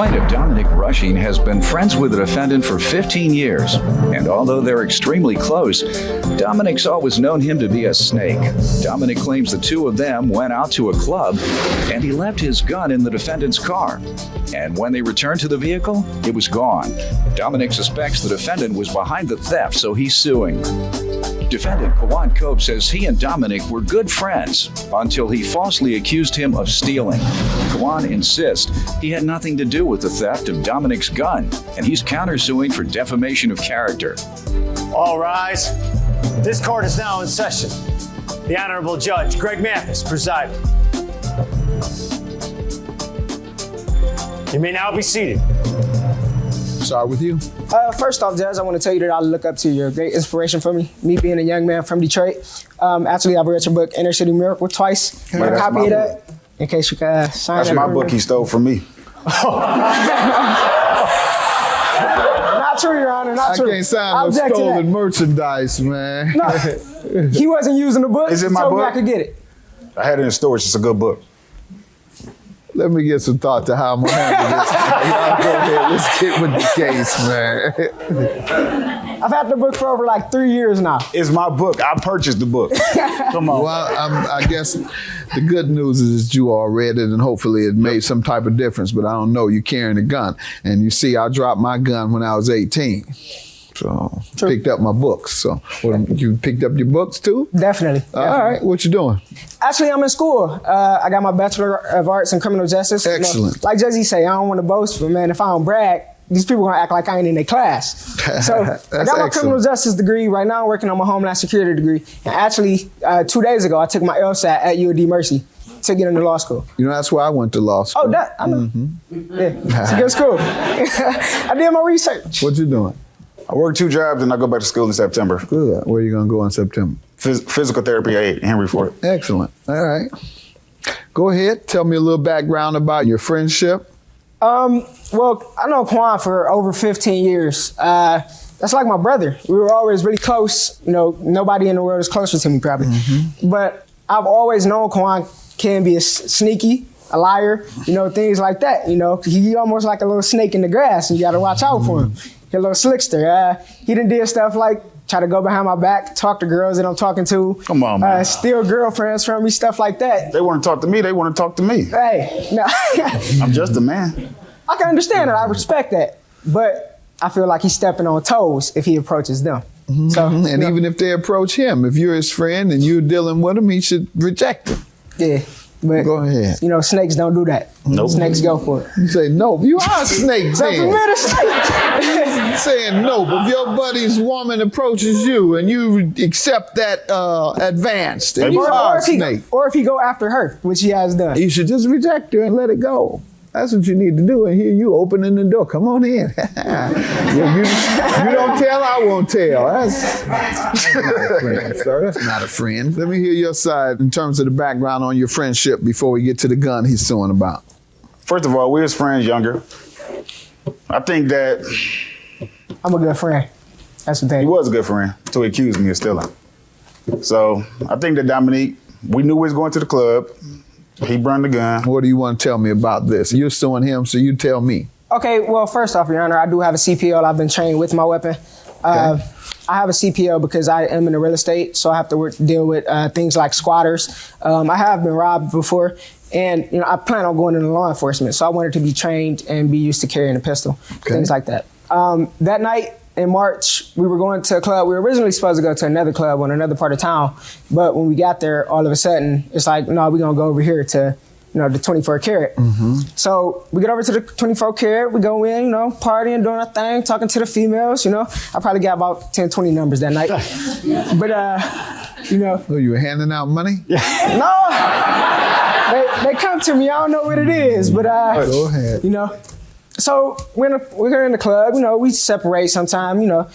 Plaintiff Dominic Rushing has been friends with the defendant for 15 years, and although they're extremely close, Dominic's always known him to be a snake. Dominic claims the two of them went out to a club, and he left his gun in the defendant's car. And when they returned to the vehicle, it was gone. Dominic suspects the defendant was behind the theft, so he's suing. Defendant Kawan Cope says he and Dominic were good friends until he falsely accused him of stealing. Kawan insists he had nothing to do with the theft of Dominic's gun, and he's countersuing for defamation of character. All rise. This court is now in session. The Honorable Judge Greg Mathis presiding. You may now be seated. Start with you. First off, Judge, I want to tell you that I look up to you. You're a great inspiration for me being a young man from Detroit. Actually, I've read your book, Inner City Miracle, twice. Got a copy of that, in case you can sign it. That's my book he stole from me. Not true, Your Honor, not true. I can't sign no stolen merchandise, man. No, he wasn't using the book. Is it my told book? me I could get it. I had it in storage. It's a good book. Let me get some thought to how I'm gonna handle this. Go ahead, let's get with the case, man. I've had the book for over like 3 years now. It's my book. I purchased the book. Come on. Well, I guess the good news is that you all read it and hopefully it made some type of difference, but I don't know, you're carrying a gun. And you see, I dropped my gun when I was 18. So, picked up my books. So, you picked up your books too? Definitely. All right, what you doing? Actually, I'm in school. I got my Bachelor of Arts in Criminal Justice. Excellent. You know, like Jesse say, I don't want to boast, but man, if I don't brag, these people gonna act like I ain't in their class. So I got my criminal justice degree. Right now I'm working on my Homeland Security degree. And actually, 2 days ago, I took my LSAT at UD Mercy to get into law school. You know, that's why I went to law school. Oh, that, I know. Yeah, it's a good school. I did my research. What you doing? I work 2 jobs and I go back to school in September. Good. Where are you gonna go in September? Physical therapy at Henry Ford. Excellent. All right. Go ahead. Tell me a little background about your friendship. Well, I know Quan for over 15 years. That's like my brother. We were always really close. You know, nobody in the world is closer to me probably. But I've always known Quan can be sneaky, a liar, you know, things like that. You know, he almost like a little snake in the grass and you got to watch out for him. He a little slickster. He done did stuff like try to go behind my back, talk to girls that I'm talking to. Come on, man. Steal girlfriends from me, stuff like that. They want to talk to me. They want to talk to me. Hey, no. I'm just a man. I can understand that. I respect that. But I feel like he's stepping on toes if he approaches them. So, And you know, even if they approach him, if you're his friend and you're dealing with him, he should reject him. yeah. But, Go ahead. you know, snakes don't do that. Nope. Snakes go for it. You say, no, you are a snake So for me then. to snake. Saying no, but if your buddy's woman approaches you and you accept that advanced, and you are a snake, Or if he go after her, which he has done. you should just reject her and let it go. That's what you need to do. And here you opening the door. Come on in. you don't tell, I won't tell. That's not a friend, sir. That's not a friend. Let me hear your side in terms of the background on your friendship before we get to the gun he's suing about. First of all, we was friends younger. I think that I'm a good friend. That's the thing. he was a good friend to accuse me of stealing. So I think that Dominique, we knew we was going to the club. He brought the gun. What do you want to tell me about this? You're suing him, so you tell me. Okay, well, first off, Your Honor, I do have a CPL. I've been trained with my weapon. I have a CPL because I am in the real estate, so I have to deal with things like squatters. I have been robbed before, and you know I plan on going into law enforcement, so I wanted to be trained and be used to carrying a pistol, things like that. That night in March, we were going to a club. We were originally supposed to go to another club on another part of town, but when we got there, all of a sudden, it's like, no, we're gonna go over here to, you know, the 24 karat. So we get over to the 24 karat, we go in, you know, partying, doing our thing, talking to the females, you know. I probably got about 10, 20 numbers that night. But, you know. Oh, you were handing out money? No, they come to me, I don't know what it is, but, Go ahead. you know. So we're in the club, you know, we separate sometime, you know,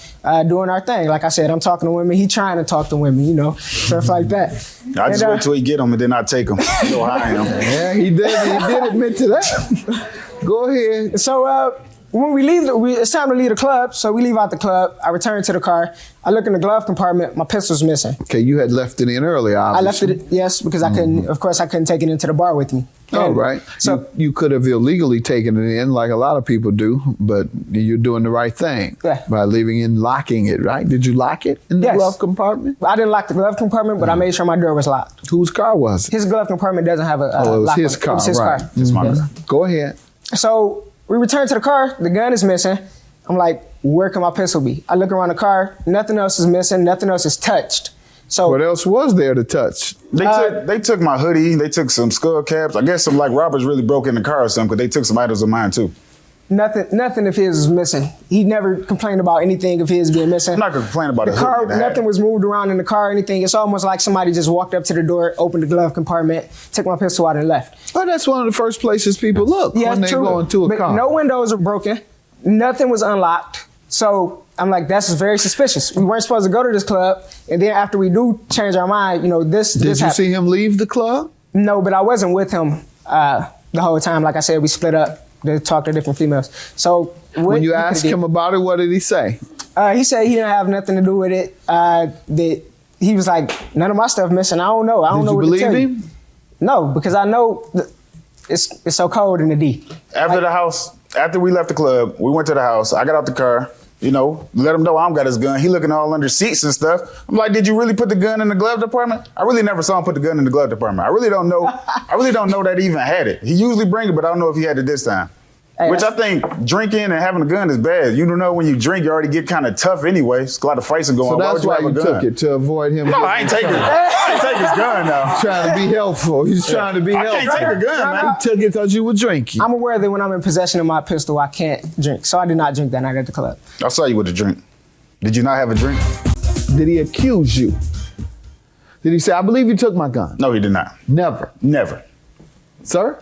doing our thing. Like I said, I'm talking to women, he trying to talk to women, you know, stuff like that. I just wait till he get him and then I take him. You know how I am. Yeah, he did admit to that. Go ahead. So when we leave, it's time to leave the club. So we leave out the club. I return to the car. I look in the glove compartment. My pistol's missing. Okay, you had left it in earlier, obviously. I left it, yes, because I couldn't. Of course, I couldn't take it into the bar with me. Oh, right. So you could have illegally taken it in like a lot of people do, but you're doing the right thing by leaving and locking it, right? Did you lock it in the glove compartment? I didn't lock the glove compartment, but I made sure my door was locked. Whose car was it? His glove compartment doesn't have a it was lock his on car, It was his right. car. It's my car. Go ahead. So we return to the car. The gun is missing. I'm like, where can my pistol be? I look around the car. Nothing else is missing. Nothing else is touched. So What else was there to touch? They took my hoodie. They took some skull caps. I guess some like robbers really broke in the car or something because they took some items of mine too. nothing of his was missing. He never complained about anything of his being missing. I'm not gonna complain about the the car. hoodie and the hat. Nothing was moved around in the car or anything. It's almost like somebody just walked up to the door, opened the glove compartment, took my pistol out and left. Oh, that's one of the first places people look when they go into a But car. no windows are broken. Nothing was unlocked. So I'm like, that's very suspicious. We weren't supposed to go to this club. And then after we do change our mind, this Did this you happened. see him leave the club? No, but I wasn't with him the whole time. Like I said, we split up to talk to different females. So When you asked him about it, what did he say? he said he didn't have nothing to do with it. That he was like, none of my stuff missing. I don't know. I don't Did know you what believe to tell you. him? No, because I know it's so cold in the D. After we left the club, we went to the house. I got out the car, let him know I don't got his gun. He looking all under seats and stuff. I'm like, did you really put the gun in the glove department? I really never saw him put the gun in the glove department. I really don't know that he even had it. He usually bring it, but I don't know if he had it this time. Hey, Which I think drinking and having a gun is bad. You don't know when you drink, you already get kind of tough anyway. It's a lot of fights are going So on. that's why would you have a took gun? it, to avoid him. No, I ain't taking his gun now. Trying to be helpful. He's trying to be I helpful. can't take a gun, man. He took it because you were drinking. I'm aware that when I'm in possession of my pistol, I can't drink. So I did not drink that night at the club. I saw you with a drink. Did you not have a drink? Did he accuse you? Did he say, I believe you took my gun? No, he did not. Never. Never. Sir?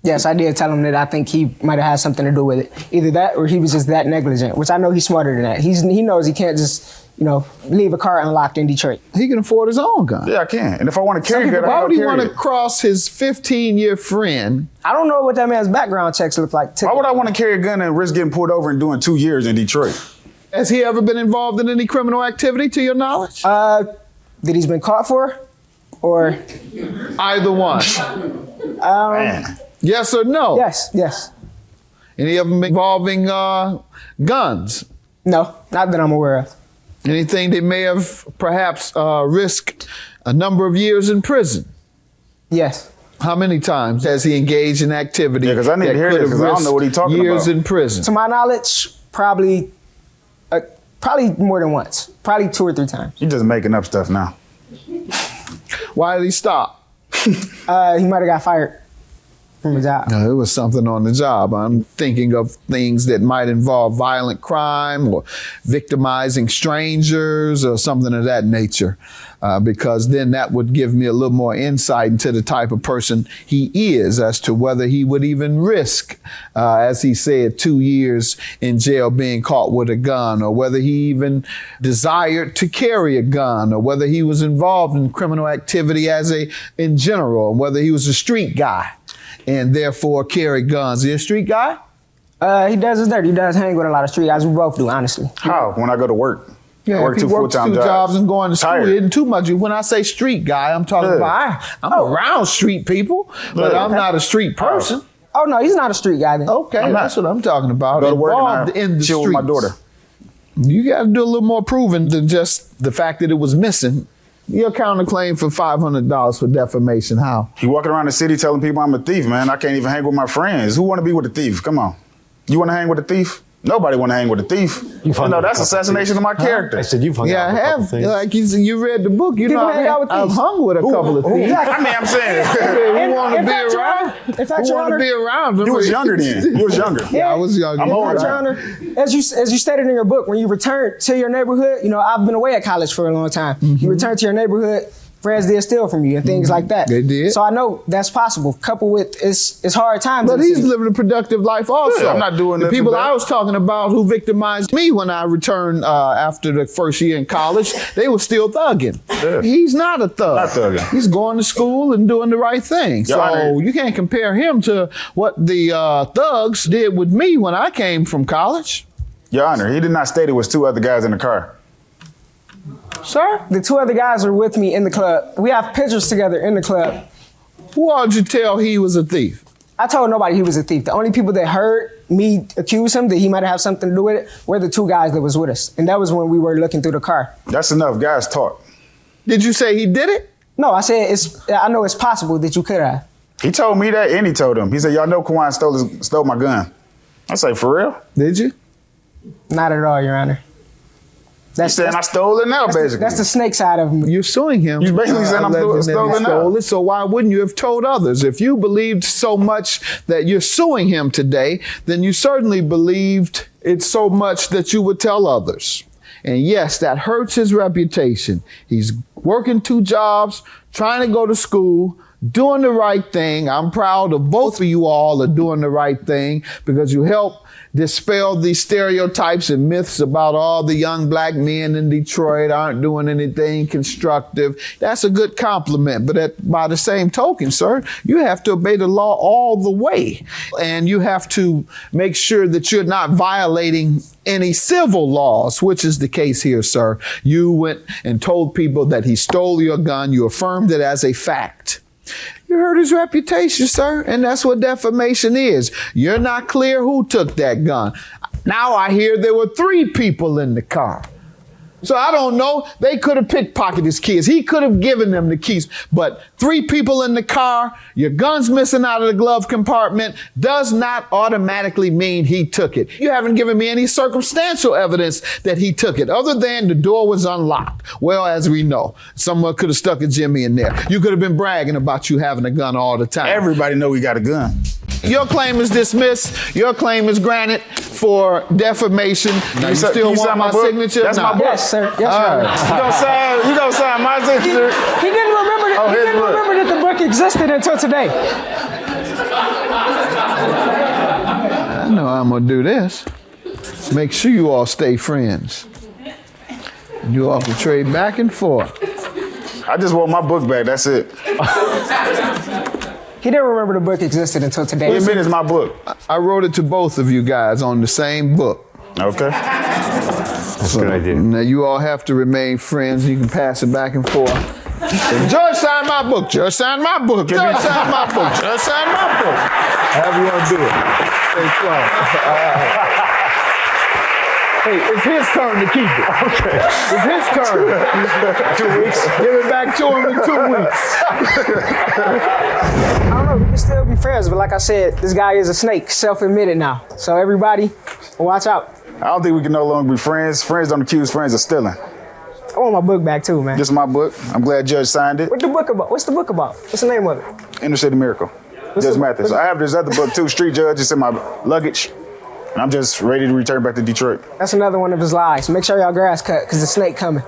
Yes, I did tell him that I think he might have had something to do with it. Either that or he was just that negligent, which I know he's smarter than that. He knows he can't just, leave a car unlocked in Detroit. He can afford his own gun. Yeah, I can. And if I want to carry it, Why I would don't he want carry to it. cross his 15-year friend? I don't know what that man's background checks look like. Why would I want to carry a gun and risk getting pulled over and doing 2 years in Detroit? Has he ever been involved in any criminal activity to your knowledge? That he's been caught for? Or? Either one. Man. Yes or no? Yes. Any of them involving guns? No, not that I'm aware of. Anything that may have perhaps risked a number of years in prison? Yes. How many times has he engaged in activity? Yeah, 'cause I need to that hear could this, have 'cause I don't know what risked he's talking years about. in prison? To my knowledge, probably more than once. Probably 2 or 3 times. You're just making up stuff now. Why did he stop? He might have got fired from his job. No, it was something on the job. I'm thinking of things that might involve violent crime or victimizing strangers or something of that nature, because then that would give me a little more insight into the type of person he is as to whether he would even risk, as he said, 2 years in jail being caught with a gun, or whether he even desired to carry a gun, or whether he was involved in criminal activity in general, or whether he was a street guy and therefore carry guns. Is he a street guy? He does his dirt. He does hang with a lot of street guys. We both do, honestly. How? When I go to work. Yeah, I work if he 2 works full-time 2 jobs and going to school. Tired. It isn't too much. When I say street guy, I'm talking Yeah. about I'm around street people, but Yeah. I'm not a street person. Oh, no, he's not a street guy then. Okay, I'm not. that's what I'm talking about. Go to work Involved and I in the chill streets. with my daughter. You got to do a little more proving than just the fact that it was missing. Your counterclaim for $500 for defamation. How? He walking around the city telling people I'm a thief, man. I can't even hang with my friends. Who want to be with a thief? Come on. You want to hang with a thief? Nobody want to hang with a thief. That's assassination of my character. I said you've hung Yeah, out I with a couple have. things. Like you read the book. You People know, hang out with I've thieves. hung with a couple of thieves. I mean, I'm saying. Who want to in be fact, Your around? Honor, in fact, Who Your want to Honor, be around them? You was younger then. You was younger. Yeah, I was younger. I'm In older. fact, Your Honor, as you stated in your book, when you return to your neighborhood, I've been away at college for a long time. You return to your neighborhood, friends did steal from you and things like that. They did. So I know that's possible. Coupled with it's hard times. But in the he's city. living a productive life also. Yeah, I'm not doing the nothing people bad. I was talking about who victimized me when I returned after the first year in college, they were still thugging. Yeah. He's not a thug. Not thugging. He's going to school and doing the right thing. Your So Honor. you can't compare him to what the thugs did with me when I came from college. Your Honor, he did not state it was 2 other guys in the car. Sir? The 2 other guys are with me in the club. We have pictures together in the club. Who all did you tell he was a thief? I told nobody he was a thief. The only people that heard me accuse him that he might have something to do with it were the two guys that was with us. And that was when we were looking through the car. That's enough. Guys talk. Did you say he did it? No, I said I know it's possible that you could have. He told me that, and he told him. He said, y'all know Kawhi stole my gun. I say, for real? Did you? Not at all, Your Honor. He's saying I stole it now, basically. That's the snake side of me. You're suing him. You basically saying I'm stolen now. Stole it, so why wouldn't you have told others? If you believed so much that you're suing him today, then you certainly believed it so much that you would tell others. And yes, that hurts his reputation. He's working 2 jobs, trying to go to school, doing the right thing. I'm proud of both of you all are doing the right thing because you help dispel these stereotypes and myths about all the young black men in Detroit aren't doing anything constructive. That's a good compliment. But by the same token, sir, you have to obey the law all the way. And you have to make sure that you're not violating any civil laws, which is the case here, sir. You went and told people that he stole your gun. You affirmed it as a fact. You hurt his reputation, sir, and that's what defamation is. You're not clear who took that gun. Now I hear there were 3 people in the car. So I don't know. They could have pickpocketed his keys. He could have given them the keys. But 3 people in the car, your gun's missing out of the glove compartment, does not automatically mean he took it. You haven't given me any circumstantial evidence that he took it, other than the door was unlocked. Well, as we know, someone could have stuck a Jimmy in there. You could have been bragging about you having a gun all the time. Everybody know we got a gun. Your claim is dismissed. Your claim is granted for defamation. Now, you still want my signature? That's my book. Yes, sir. Yes, Your Honor. You gonna sign my signature? He didn't remember that. He didn't remember that the book existed until today. I know I'm gonna do this. Make sure you all stay friends. You all can trade back and forth. I just want my book back. That's it. He didn't remember the book existed until today. What do you mean it's my book? I wrote it to both of you guys on the same book. Okay. That's a good idea. Now you all have to remain friends. You can pass it back and forth. Judge signed my book. Judge signed my book. Judge signed my book. Judge signed my book. However you want to do it. Stay quiet. Hey, it's his turn to keep it. Okay. It's his turn. 2 weeks. Give it back to him in 2 weeks. I don't know. We can still be friends, but like I said, this guy is a snake, self-admitted now. So everybody, watch out. I don't think we can no longer be friends. Friends don't accuse friends of stealing. I want my book back too, man. This is my book. I'm glad Judge signed it. What's the book about? What's the book about? What's the name of it? Inner City Miracle. Judge Mathis. I have this other book too, Street Judge. It's in my luggage. And I'm just ready to return back to Detroit. That's another one of his lies. Make sure y'all grass cut, because the snake coming.